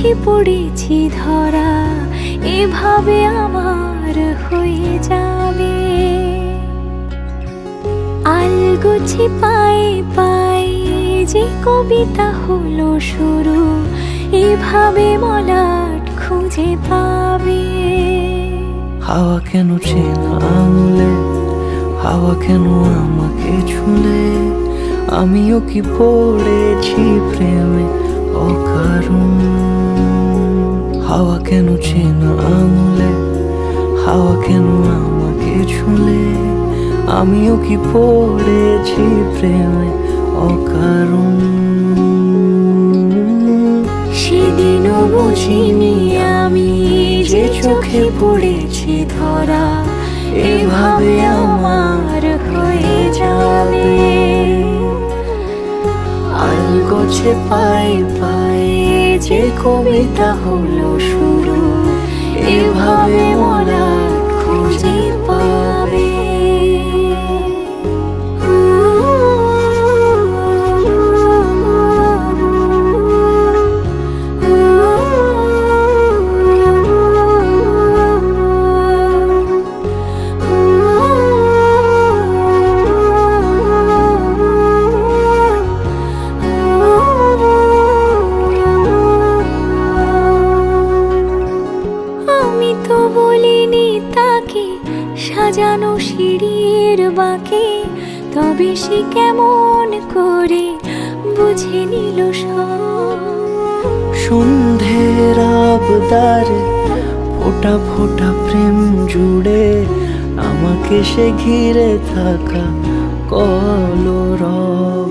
চোখে পড়েছি ধরা, এভাবে আমার হয়ে যাবে। আলগোছে পায়ে পায়ে যে কবিতা হলো শুরু, এভাবে মলাট খুঁজে পাবে। হাওয়া কেন চেনা আঙুলে, হাওয়া কেন আমাকে ছুলে, আমিও কি পড়েছি প্রেমে অকারণ। হাওয়া কেন চেনা আঙুলে, হাওয়া কেন আমাকে ছুলে, আমিও কি পড়েছি প্রেমে অকারণ। সেদিনও বুঝিনি আমি যে চোখে পড়েছি ধরা, এভাবে আমার হয়ে যাবে। আলগোছে পায়ে পায়ে যে কবিতা হলো শুরু, এভাবে মলাট খুঁজে পাবে। আমি তো বলিনি তাকে সাজানো সিঁড়ির বাঁকে, তবে সে কেমন করে বুঝে নিল সব। সন্ধ্যের আবদারে ফোটা ফোটা প্রেম জুড়ে, আমাকে সে ঘিরে থাকা কলরব।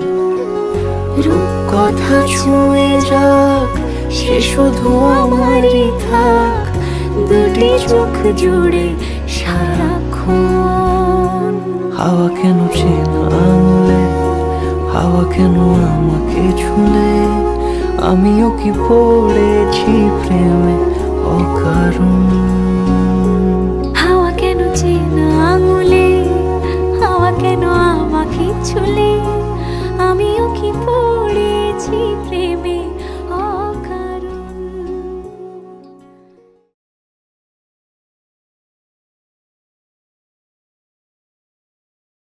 রূপকথা ছুঁয়ে যাক, সে শুধু আমারই থাক, দুটি চোখ জুড়ে সারাক্ষণ। হাওয়া কেন চেনা আঙুলে, হাওয়া কেন আমাকে ছুলে, আমিও কি পড়েছি প্রেমে অকারণ।